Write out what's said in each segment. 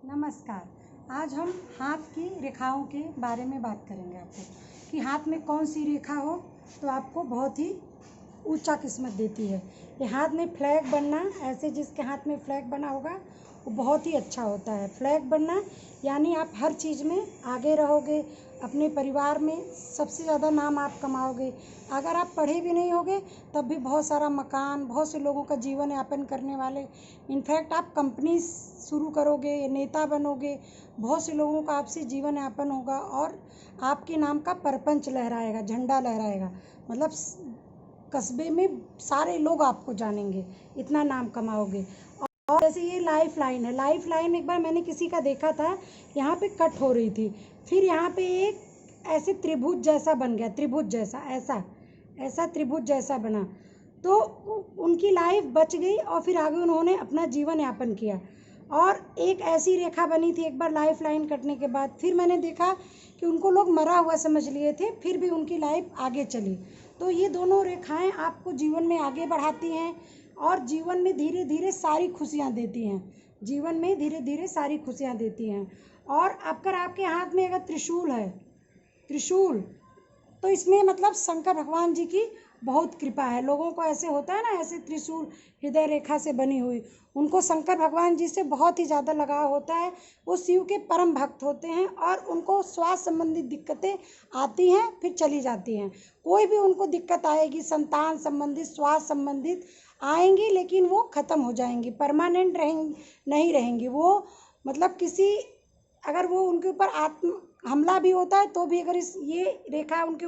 नमस्कार। आज हम हाथ की रेखाओं के बारे में बात करेंगे आपको कि हाथ में कौन सी रेखा हो तो आपको बहुत ही ऊंचा किस्मत देती है। ये हाथ में फ्लैग बनना, ऐसे जिसके हाथ में फ्लैग बना होगा वो बहुत ही अच्छा होता है। फ्लैग बनना यानी आप हर चीज़ में आगे रहोगे, अपने परिवार में सबसे ज़्यादा नाम आप कमाओगे। अगर आप पढ़े भी नहीं होगे तब भी बहुत सारा मकान, बहुत से लोगों का जीवन यापन करने वाले, इनफैक्ट आप कंपनी शुरू करोगे, नेता बनोगे, बहुत से लोगों का आपसे जीवन यापन होगा और आपके नाम का परपंच लहराएगा, झंडा लहराएगा। मतलब कस्बे में सारे लोग आपको जानेंगे, इतना नाम कमाओगे। और जैसे ये लाइफ लाइन है, लाइफ लाइन एक बार मैंने किसी का देखा था, यहाँ पे कट हो रही थी, फिर यहाँ पे एक ऐसे त्रिभुज जैसा बन गया, त्रिभुज जैसा, ऐसा ऐसा त्रिभुज जैसा बना, तो उनकी लाइफ बच गई और फिर आगे उन्होंने अपना जीवन यापन किया। और एक ऐसी रेखा बनी थी एक बार लाइफ लाइन कटने के बाद, फिर मैंने देखा कि उनको लोग मरा हुआ समझ लिए थे, फिर भी उनकी लाइफ आगे चली। तो ये दोनों रेखाएं आपको जीवन में आगे बढ़ाती हैं और जीवन में धीरे धीरे सारी खुशियाँ देती हैं, जीवन में धीरे धीरे सारी खुशियाँ देती हैं। और अगर आपके हाथ में अगर त्रिशूल है, त्रिशूल, तो इसमें मतलब शंकर भगवान जी की बहुत कृपा है। लोगों को ऐसे होता है ना, ऐसे त्रिशूल हृदय रेखा से बनी हुई, उनको शंकर भगवान जी से बहुत ही ज़्यादा लगाव होता है। वो शिव के परम भक्त होते हैं और उनको स्वास्थ्य संबंधित दिक्कतें आती हैं फिर चली जाती हैं। कोई भी उनको दिक्कत आएगी, संतान संबंधित, स्वास्थ्य संबंधित आएंगी, लेकिन वो ख़त्म हो जाएंगी, परमानेंट नहीं रहेंगी वो। मतलब किसी, अगर वो उनके ऊपर आत्म हमला भी होता है तो भी अगर ये रेखा उनके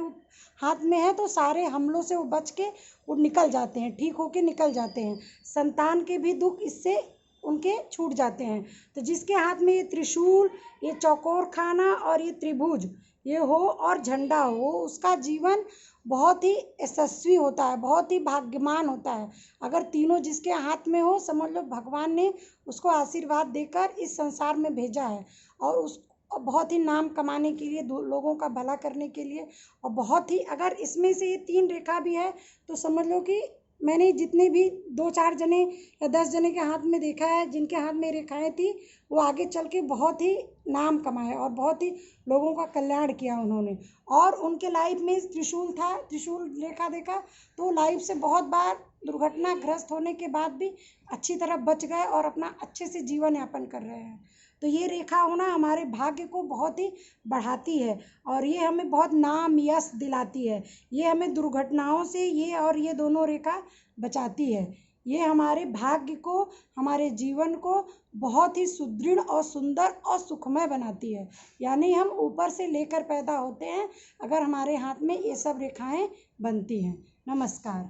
हाथ में है तो सारे हमलों से वो बच के वो निकल जाते हैं, ठीक होके निकल जाते हैं। संतान के भी दुख इससे उनके छूट जाते हैं। तो जिसके हाथ में ये त्रिशूल, ये चौकोर खाना और ये त्रिभुज ये हो और झंडा हो, उसका जीवन बहुत ही यशस्वी होता है, बहुत ही भाग्यमान होता है। अगर तीनों जिसके हाथ में हो, समझ लो भगवान ने उसको आशीर्वाद देकर इस संसार में भेजा है और उस बहुत ही नाम कमाने के लिए, लोगों का भला करने के लिए। और बहुत ही, अगर इसमें से ये 3 रेखा भी है तो समझ लो कि मैंने जितने भी 2-4 जने या 10 जने के हाथ में देखा है जिनके हाथ में रेखाएं थी, वो आगे चल के बहुत ही नाम कमाए और बहुत ही लोगों का कल्याण किया उन्होंने। और उनके लाइफ में त्रिशूल था, त्रिशूल रेखा देखा तो लाइफ से बहुत बार दुर्घटनाग्रस्त होने के बाद भी अच्छी तरह बच गए और अपना अच्छे से जीवन यापन कर रहे हैं। तो ये रेखा होना हमारे भाग्य को बहुत ही बढ़ाती है और ये हमें बहुत नाम यश दिलाती है। ये हमें दुर्घटनाओं से ये और ये दोनों रेखा बचाती है। ये हमारे भाग्य को, हमारे जीवन को बहुत ही सुदृढ़ और सुंदर और सुखमय बनाती है। यानी हम ऊपर से लेकर पैदा होते हैं अगर हमारे हाथ में ये सब रेखाएं बनती हैं। नमस्कार।